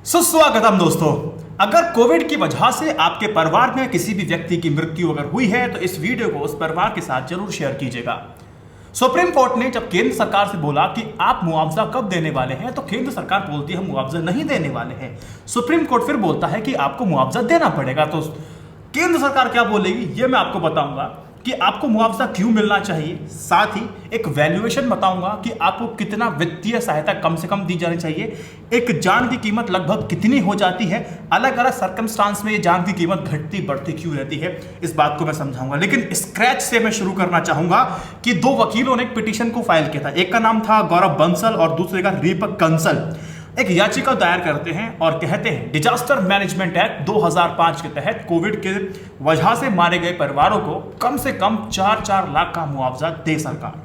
सुस्वागतम दोस्तों। अगर कोविड की वजह से आपके परिवार में किसी भी व्यक्ति की मृत्यु अगर हुई है तो इस वीडियो को उस परिवार के साथ जरूर शेयर कीजिएगा। सुप्रीम कोर्ट ने जब केंद्र सरकार से बोला कि आप मुआवजा कब देने वाले हैं तो केंद्र सरकार बोलती है हम मुआवजा नहीं देने वाले हैं। सुप्रीम कोर्ट फिर बोलता है कि आपको मुआवजा देना पड़ेगा। तो केंद्र सरकार क्या बोलेगी ये मैं आपको बताऊंगा कि आपको मुआवजा क्यों मिलना चाहिए, साथ ही एक वैल्यूएशन बताऊंगा कि आपको कितना वित्तीय सहायता कम से कम दी जानी चाहिए, एक जान की कीमत लगभग कितनी हो जाती है, अलग अलग सर्कमस्टांस में ये जान की कीमत घटती बढ़ती क्यों रहती है, इस बात को मैं समझाऊंगा। लेकिन स्क्रैच से मैं शुरू करना चाहूंगा कि दो वकीलों ने एक पिटीशन को फाइल किया था। एक का नाम था गौरव बंसल और दूसरे का दीपक कंसल। एक याचिका दायर करते हैं और कहते हैं डिजास्टर मैनेजमेंट एक्ट 2005 के तहत कोविड के वजह से मारे गए परिवारों को कम से कम 4-4 लाख का मुआवजा दे सरकार।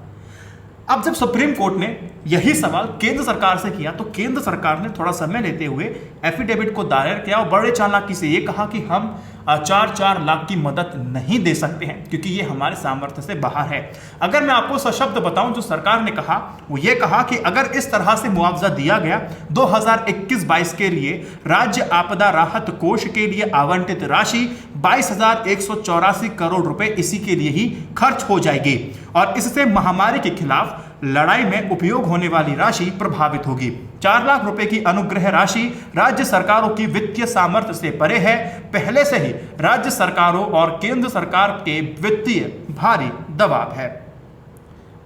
अब जब सुप्रीम कोर्ट ने यही सवाल केंद्र सरकार से किया तो केंद्र सरकार ने थोड़ा समय लेते हुए एफिडेविट को दायर किया और बड़े चालाकी से ये कहा कि हम 4-4 लाख की मदद नहीं दे सकते हैं क्योंकि ये हमारे सामर्थ्य से बाहर है। अगर मैं आपको सशब्द बताऊं जो सरकार ने कहा वो ये कहा कि अगर इस तरह से मुआवजा दिया गया 2021-22 के लिए राज्य आपदा राहत कोष के लिए आवंटित राशि 22,184 करोड़ रुपए इसी के लिए ही खर्च हो जाएगी और इससे महामारी के खिलाफ लड़ाई में उपयोग होने वाली राशि प्रभावित होगी। 4 लाख रुपए की अनुग्रह राशि राज्य सरकारों की वित्तीय सामर्थ्य से परे है। पहले से ही राज्य सरकारों और केंद्र सरकार के वित्तीय भारी दबाव है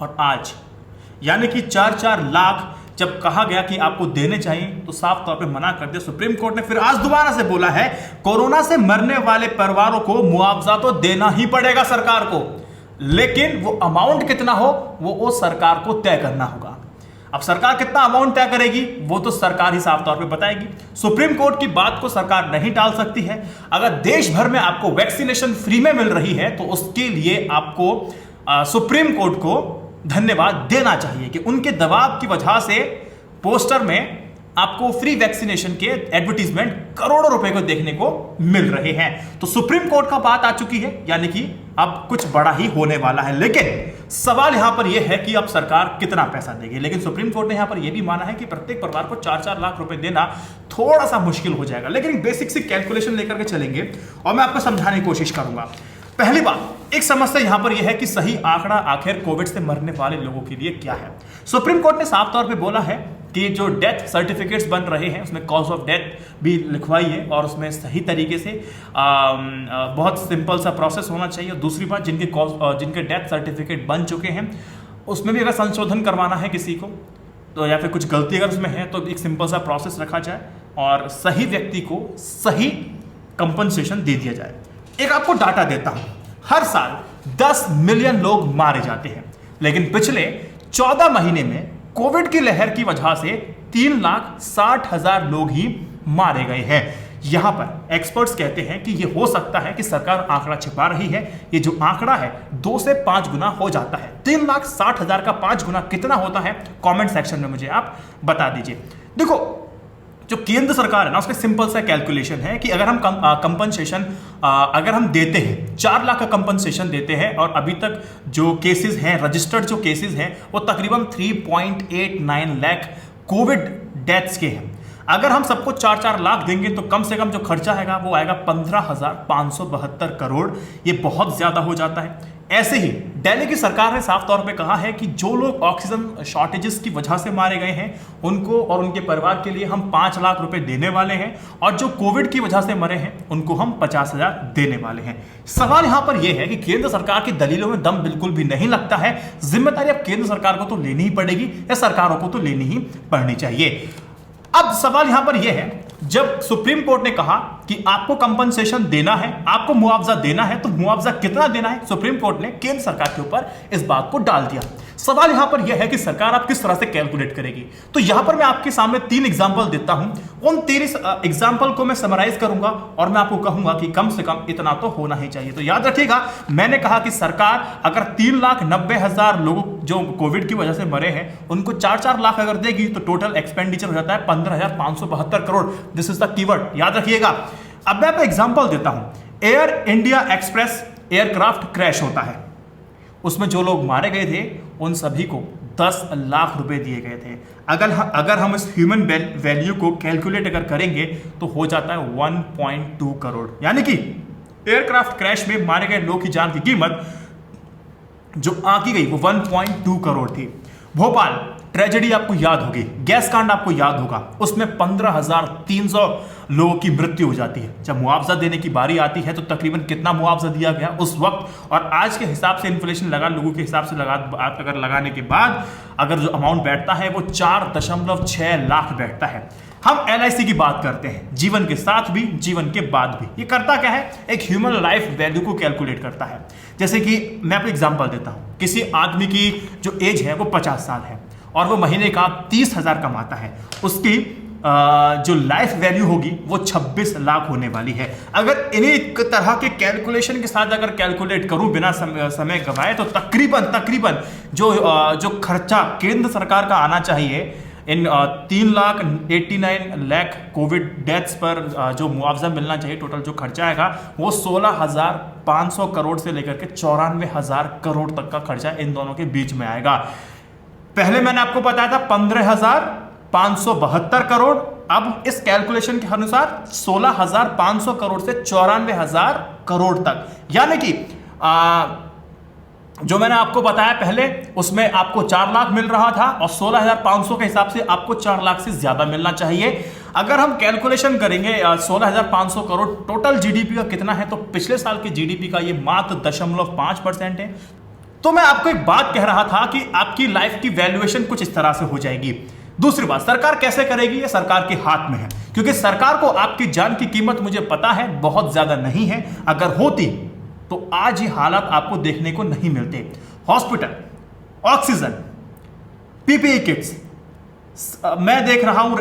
और आज यानी कि 4-4 लाख जब कहा गया कि आपको देने चाहिए तो साफ तौर पे मना कर दिया सुप्रीम कोर्ट ने। फिर आज दोबारा से बोला है कोरोना से मरने वाले परिवारों को मुआवजा तो देना ही पड़ेगा सरकार को, लेकिन वो अमाउंट कितना हो वो सरकार को तय करना होगा। अब सरकार कितना अमाउंट तय करेगी वो तो सरकार ही साफ तौर पे बताएगी। सुप्रीम कोर्ट की बात को सरकार नहीं टाल सकती है। अगर देश भर में आपको वैक्सीनेशन फ्री में मिल रही है तो उसके लिए आपको सुप्रीम कोर्ट को धन्यवाद देना चाहिए कि उनके दबाव की वजह से पोस्टर में आपको फ्री वैक्सीनेशन के एडवर्टीजमेंट करोड़ों रुपए को देखने को मिल रहे हैं। तो सुप्रीम कोर्ट का बात आ चुकी है यानी कि अब कुछ बड़ा ही होने वाला है। लेकिन सवाल यहां पर यह है कि अब सरकार कितना पैसा देगी। लेकिन सुप्रीम कोर्ट ने यहां पर यह भी माना है कि प्रत्येक परिवार को 4-4 लाख रुपए देना थोड़ा सा मुश्किल हो जाएगा। लेकिन बेसिक सी कैलकुलेशन लेकर के चलेंगे और मैं आपको समझाने की कोशिश करूंगा। पहली बात, एक समस्या यहां पर यह है कि सही आंकड़ा आखिर कोविड से मरने वाले लोगों के लिए क्या है। सुप्रीम कोर्ट ने साफ तौर पे बोला है कि जो डेथ सर्टिफिकेट्स बन रहे हैं उसमें कॉज ऑफ डेथ भी लिखवाई है और उसमें सही तरीके से बहुत सिंपल सा प्रोसेस होना चाहिए। दूसरी बात, जिनके डेथ सर्टिफिकेट बन चुके हैं उसमें भी अगर संशोधन करवाना है किसी को तो या फिर कुछ गलती अगर उसमें है तो एक सिंपल सा प्रोसेस रखा जाए और सही व्यक्ति को सही कंपनसेशन दे दिया जाए। एक आपको डाटा देता हूं, हर साल 10 मिलियन लोग मारे जाते हैं, लेकिन पिछले 14 महीने में कोविड की लहर की वजह से 3,60,000 लोग ही मारे गए हैं। यहां पर एक्सपर्ट्स कहते हैं कि यह हो सकता है कि सरकार आंकड़ा छिपा रही है। ये जो आंकड़ा है 2 से 5 गुना हो जाता है। 3,60,000 का 5 गुना कितना होता है कमेंट सेक्शन में मुझे आप बता दीजिए। देखो जो केंद्र सरकार है ना उसका सिंपल सा कैलकुलेशन है कि अगर हम कंपनसेशन अगर हम देते हैं 4 लाख का कंपनसेशन देते हैं और अभी तक जो केसेस हैं रजिस्टर्ड जो केसेस हैं वो तकरीबन 3.89 लाख कोविड डेथ्स के हैं। अगर हम सबको 4-4 लाख देंगे तो कम से कम जो खर्चा आएगा वो आएगा 15,572 करोड़। ये बहुत ज्यादा हो जाता है। ऐसे ही दिल्ली की सरकार ने साफ तौर पे कहा है कि जो लोग ऑक्सीजन शॉर्टेजेस की वजह से मारे गए हैं उनको और उनके परिवार के लिए हम 5 लाख रुपए देने वाले हैं और जो कोविड की वजह से मरे हैं उनको हम 50,000 देने वाले हैं। सवाल यहां पर यह है कि केंद्र सरकार की दलीलों में दम बिल्कुल भी नहीं लगता है। जिम्मेदारी अब केंद्र सरकार को तो लेनी ही पड़ेगी या सरकारों को तो लेनी ही पड़नी चाहिए। अब सवाल यहां पर यह है जब सुप्रीम कोर्ट ने कहा कि आपको कंपनसेशन देना है, आपको मुआवजा देना है, तो मुआवजा कितना देना है सुप्रीम कोर्ट ने केंद्र सरकार के ऊपर इस बात को डाल दिया। सवाल यहां पर यह है कि सरकार आप किस तरह से कैलकुलेट करेगी। तो यहां पर मैं आपके सामने 3 एग्जांपल देता हूं। उन 3 एग्जांपल को मैं समराइज करूंगा और मैं आपको कहूंगा कि कम से कम इतना तो होना ही चाहिए। तो याद रखिएगा मैंने कहा कि सरकार अगर 3,90,000 लोग जो कोविड की वजह से मरे हैं उनको 4-4 लाख अगर देगी तो टोटल एक्सपेंडिचर हो जाता है 15,572 crore. This is the keyword, याद रखिएगा। अब मैं आपको एग्जांपल देता हूं। Air India express aircraft crash होता है, उसमें जो लोग मारे गए थे उन सभी को 10 लाख रुपए दिए गए थे। अगर हम इस ह्यूमन वैल्यू को कैलकुलेट अगर करेंगे तो हो जाता है 1.2 करोड़। यानी कि एयरक्राफ्ट क्रैश में मारे गए लोगों की जान की कीमत जो आंकी गई वो 1.2 करोड़ थी। भोपाल ट्रेजेडी आपको याद होगी, गैस कांड आपको याद होगा, उसमें 15,300 लोगों की मृत्यु हो जाती है। जब मुआवजा देने की बारी आती है तो तकरीबन कितना मुआवजा दिया गया उस वक्त और आज के हिसाब से, इन्फ्लेशन लगा लोगों के हिसाब से अगर लगाने के बाद अगर जो अमाउंट बैठता है वो 4.6 लाख बैठता है। हम LIC की बात करते हैं, जीवन के साथ भी जीवन के बाद भी। ये करता क्या है, एक ह्यूमन लाइफ वैल्यू को कैलकुलेट करता है। जैसे कि मैं आपको एग्जांपल देता हूं, किसी आदमी की जो एज है वो 50 साल है और वो महीने का 30,000 कमाता है, उसकी जो लाइफ वैल्यू होगी वो 26 लाख होने वाली है। अगर इन्हीं तरह के कैलकुलेशन के साथ अगर कैलकुलेट करूं बिना समय गवाए तो तकरीबन जो खर्चा केंद्र सरकार का आना चाहिए इन 3,89,00,000 कोविड डेथ्स पर जो मुआवजा मिलना चाहिए, टोटल जो खर्चा आएगा वो 16,500 करोड़ से लेकर के 94,000 करोड़ तक का खर्चा इन दोनों के बीच में आएगा। पहले मैंने आपको बताया था 15,572 करोड़, अब इस कैलकुलेशन के अनुसार 16,500 करोड़ से 94,000 करोड़ तक। यानी कि जो मैंने आपको बताया पहले उसमें आपको 4 लाख मिल रहा था और 16,500 के हिसाब से आपको 4 लाख से ज्यादा मिलना चाहिए। अगर हम कैलकुलेशन करेंगे 16,500 करोड़ टोटल जीडीपी का कितना है तो पिछले साल की जीडीपी का ये मात्र 0.5% है। तो मैं आपको एक बात कह रहा था कि आपकी लाइफ की वैल्यूएशन कुछ इस तरह से हो जाएगी। दूसरी बात, सरकार कैसे करेगी, ये सरकार के हाथ में है, क्योंकि सरकार को आपकी जान की कीमत मुझे पता है बहुत ज्यादा नहीं है। अगर होती तो आज ये हालात आपको देखने को नहीं मिलते। हॉस्पिटल, ऑक्सीजन, PPE किट्स, मैं देख रहा हूं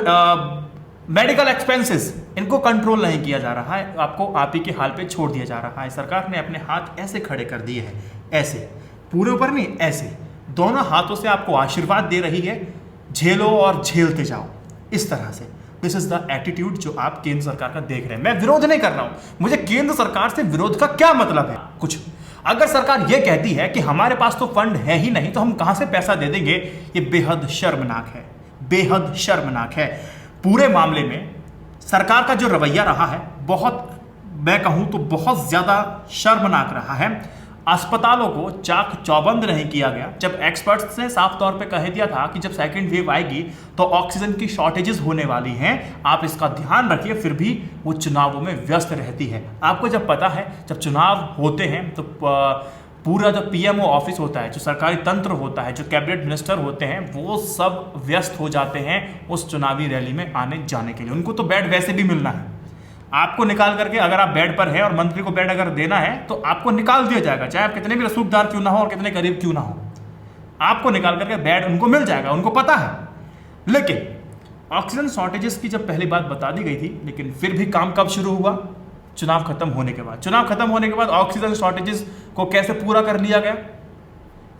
मेडिकल एक्सपेंसेस, इनको कंट्रोल नहीं किया जा रहा है, आपको आप ही के हाल पे छोड़ दिया जा रहा है। सरकार ने अपने हाथ ऐसे खड़े कर दिए हैं, ऐसे पूरे ऊपर नहीं, ऐसे दोनों हाथों से आपको आशीर्वाद दे रही है, झेलो और झेलते जाओ, इस तरह से। दिस इज द एटीट्यूड जो आप केंद्र सरकार का देख रहे हैं। मैं विरोध नहीं कर रहा हूं, मुझे केंद्र सरकार से विरोध का क्या मतलब है कुछ। अगर सरकार यह कहती है कि हमारे पास तो फंड है ही नहीं तो हम कहां से पैसा दे देंगे, ये बेहद शर्मनाक है, बेहद शर्मनाक है। पूरे मामले में सरकार का जो रवैया रहा है बहुत, मैं कहूं तो बहुत ज्यादा शर्मनाक रहा है। अस्पतालों को चाक चौबंद नहीं किया गया, जब एक्सपर्ट्स ने साफ तौर पे कह दिया था कि जब सेकंड वेव आएगी तो ऑक्सीजन की शॉर्टेजेस होने वाली हैं, आप इसका ध्यान रखिए, फिर भी वो चुनावों में व्यस्त रहती है। आपको जब पता है जब चुनाव होते हैं तो पूरा जो PMO ऑफिस होता है, जो सरकारी तंत्र होता है, जो कैबिनेट मिनिस्टर होते हैं, वो सब व्यस्त हो जाते हैं उस चुनावी रैली में आने जाने के लिए। उनको तो बेड वैसे भी मिलना है, आपको निकाल करके, अगर आप बेड पर हैं और मंत्री को बेड अगर देना है तो आपको निकाल दिया जाएगा, चाहे आप कितने भी रसूखदार क्यों ना हो और कितने गरीब क्यों ना हो, आपको निकाल करके बेड उनको मिल जाएगा, उनको पता है। लेकिन ऑक्सीजन शॉर्टेजेस की जब पहली बात बता दी गई थी, लेकिन फिर भी काम कब शुरू हुआ, चुनाव खत्म होने के बाद। चुनाव खत्म होने के बाद ऑक्सीजन शॉर्टेजेस को कैसे पूरा कर लिया गया,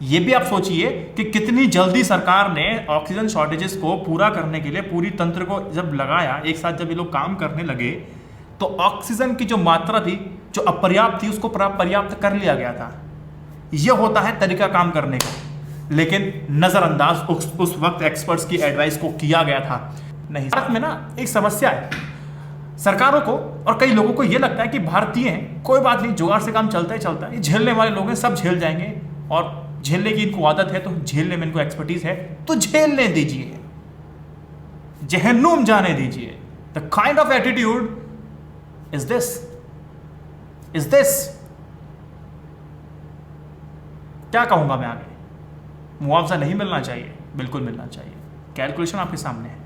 ये भी आप सोचिए कि कितनी जल्दी सरकार ने ऑक्सीजन शॉर्टेजेस को पूरा करने के लिए पूरी तंत्र को जब लगाया, एक साथ जब ये लोग काम करने लगे तो ऑक्सीजन की जो मात्रा थी, जो अपर्याप्त थी, उसको पर्याप्त कर लिया गया था। यह होता है तरीका काम करने का, लेकिन नजरअंदाज उस वक्त एक्सपर्ट्स की एडवाइस को किया गया था। नहीं, भारत में ना एक समस्या है, सरकारों को और कई लोगों को यह लगता है कि भारतीय हैं, कोई बात नहीं, जुगाड़ से काम चलता ही चलता है, ये झेलने वाले लोग हैं, सब झेल जाएंगे और झेलने की इनको आदत है, तो झेलने में इनको एक्सपर्टीज है, तो झेलने दीजिए, जहन्नुम जाने दीजिए। The kind of attitude is this क्या कहूंगा मैं आगे। मुआवजा नहीं मिलना चाहिए, बिल्कुल मिलना चाहिए, कैलकुलेशन आपके सामने है।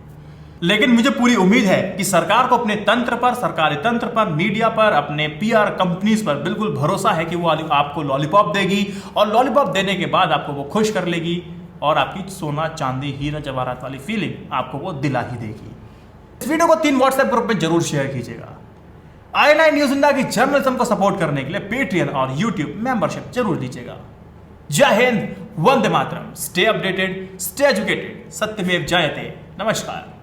लेकिन मुझे पूरी उम्मीद है कि सरकार को अपने तंत्र पर, सरकारी तंत्र पर, मीडिया पर, अपने PR कंपनीज पर बिल्कुल भरोसा है कि वो आपको लॉलीपॉप देगी और लॉलीपॉप देने के बाद आपको वो खुश कर लेगी और आपकी सोना चांदी हीरा जवाहरात वाली फीलिंग आपको वो दिला ही देगी। इस वीडियो को 3 WhatsApp ग्रुप में जरूर शेयर कीजिएगा। i9 न्यूज़ इंडिया की जर्नलिज्म को सपोर्ट करने के लिए पेट्रियन और YouTube मेंबरशिप जरूर लीजिएगा। जय Hind, Vande Mataram, stay updated, stay educated, सत्यमेव जयते। नमस्कार।